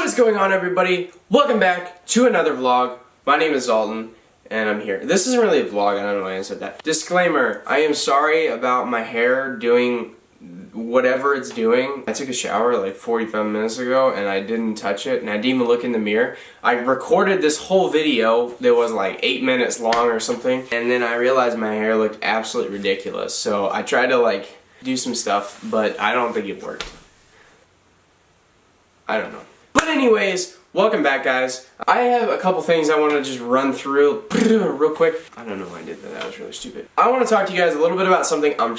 What is going on, everybody? Welcome back to another vlog. My name is Dalton and I'm here. This isn't really a vlog, I don't know why I said that. Disclaimer, I am sorry about my hair doing whatever it's doing. I took a shower like 45 minutes ago and I didn't touch it and I didn't even look in the mirror. I recorded this whole video that was like 8 minutes long or something, and then I realized my hair looked absolutely ridiculous. So I tried to like do some stuff, but I don't think it worked. I don't know. But anyways, welcome back, guys. I have a couple things I want to just run through real quick. I don't know why I did that. That was really stupid. I want to talk to you guys a little bit about something I'm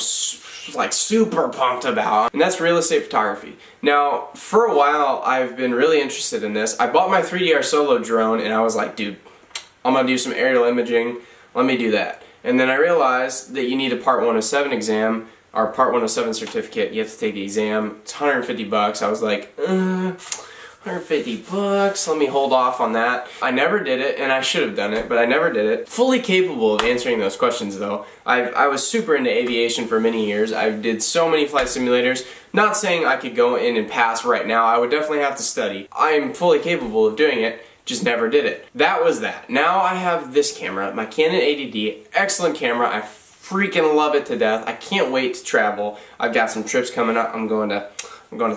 like super pumped about, and that's real estate photography. Now, for a while, I've been really interested in this. I bought my 3DR Solo drone, and I was like, dude, I'm gonna do some aerial imaging. Let me do that. And then I realized that you need a Part 107 exam, or Part 107 certificate. You have to take the exam. It's 150 bucks. I was like, 150 bucks, let me hold off on that. I never did it, and I should have done it, but I never did it. Fully capable of answering those questions though. I was super into aviation for many years. I did so many flight simulators. Not saying I could go in and pass right now. I would definitely have to study. I am fully capable of doing it, just never did it. That was that. Now I have this camera, my Canon 80D, excellent camera. I freaking love it to death. I can't wait to travel. I've got some trips coming up. I'm going to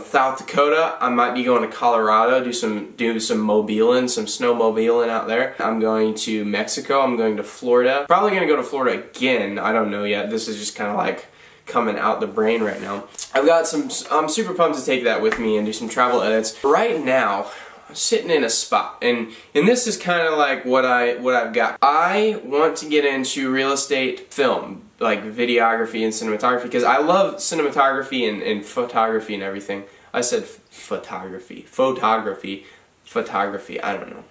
South Dakota. I might be going to Colorado, do some mobiling, some snowmobiling out there. I'm going to Mexico. I'm going to Florida. Probably going to go to Florida again. I don't know yet. This is just kind of like coming out the brain right now. I'm super pumped to take that with me and do some travel edits. Right now, I'm sitting in a spot, and this is kind of like what I've got. I want to get into real estate film, like videography and cinematography, because I love cinematography and photography and everything. I said photography, I don't know.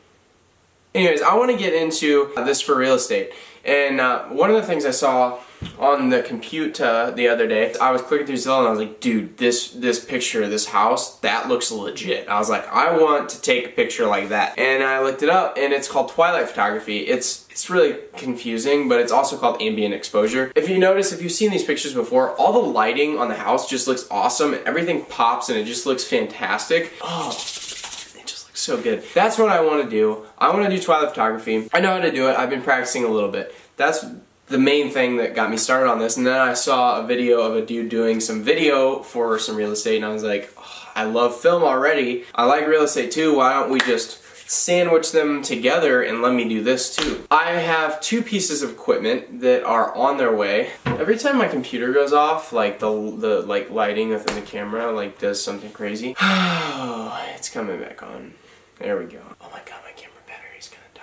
Anyways, I want to get into this for real estate, and one of the things I saw on the computer the other day, I was clicking through Zillow and I was like, dude, this picture of this house, that looks legit. I was like, I want to take a picture like that. And I looked it up, and it's called twilight photography. It's really confusing, but it's also called ambient exposure. If you notice, if you've seen these pictures before, all the lighting on the house just looks awesome, and everything pops and it just looks fantastic. Oh, it just looks so good. That's what I want to do. I want to do twilight photography. I know how to do it. I've been practicing a little bit. That's the main thing that got me started on this. And then I saw a video of a dude doing some video for some real estate, and I was like, oh, I love film already. I like real estate too. Why don't we just sandwich them together and let me do this too? I have two pieces of equipment that are on their way. Every time my computer goes off, like the like lighting within the camera like does something crazy. Oh, it's coming back on. There we go. Oh my god, my camera battery's gonna die.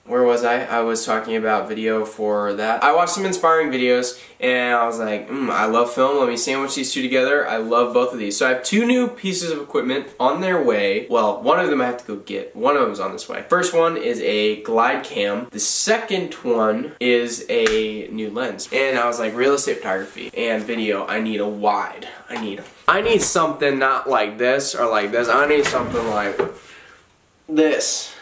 Where was I? I was talking about video for that. I watched some inspiring videos and I was like, I love film. Let me sandwich these two together. I love both of these. So I have two new pieces of equipment on their way. Well, one of them I have to go get. One of them is on this way. First one is a glide cam. The second one is a new lens. And I was like, real estate photography and video, I need a wide. I need something not like this or like this. I need something like this,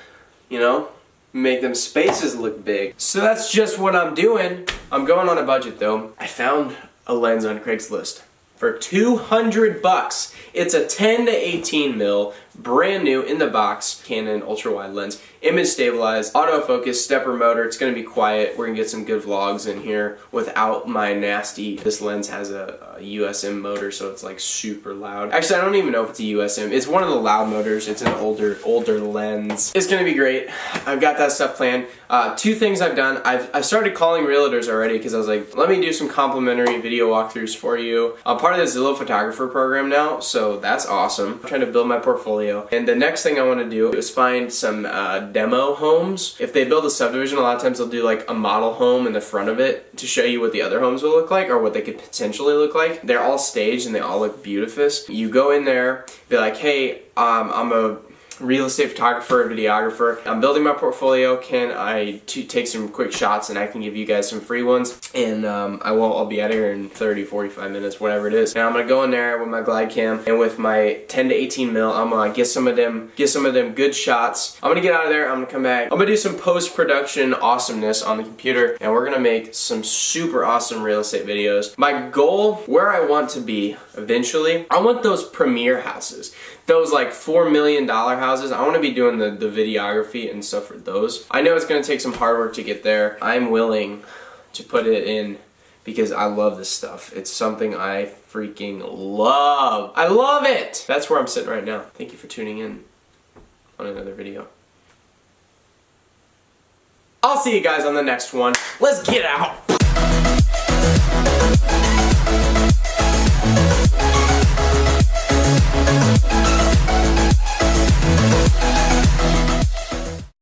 you know? Make them spaces look big. So that's just what I'm doing. I'm going on a budget though. I found a lens on Craigslist for 200 bucks. It's a 10 to 18 mil, brand new in the box, Canon ultra wide lens, image stabilized, autofocus, stepper motor. It's gonna be quiet. We're gonna get some good vlogs in here without my nasty. This lens has a USM motor, so it's like super loud. Actually, I don't even know if it's a USM. It's one of the loud motors. It's an older lens. It's gonna be great. I've got that stuff planned. Two things I've done. I've started calling realtors already because I was like, let me do some complimentary video walkthroughs for you. I'm part of the Zillow photographer program now, so that's awesome. I'm trying to build my portfolio. And the next thing I want to do is find some demo homes. If they build a subdivision, a lot of times they'll do like a model home in the front of it to show you what the other homes will look like or what they could potentially look like. They're all staged and they all look beautiful. You go in there, be like, hey, I'm a real estate photographer and videographer. I'm building my portfolio. Can I take some quick shots and I can give you guys some free ones? And I'll be out of here in 30, 45 minutes, whatever it is. And I'm gonna go in there with my glide cam and with my 10 to 18 mil. I'm gonna get some of them good shots. I'm gonna get out of there. I'm gonna come back. I'm gonna do some post-production awesomeness on the computer, and we're gonna make some super awesome real estate videos. My goal, where I want to be eventually. I want those premier houses. Those like $4 million houses. I want to be doing the videography and stuff for those. I know it's going to take some hard work to get there. I'm willing to put it in because I love this stuff. It's something I freaking love. I love it! That's where I'm sitting right now. Thank you for tuning in on another video. I'll see you guys on the next one. Let's get out!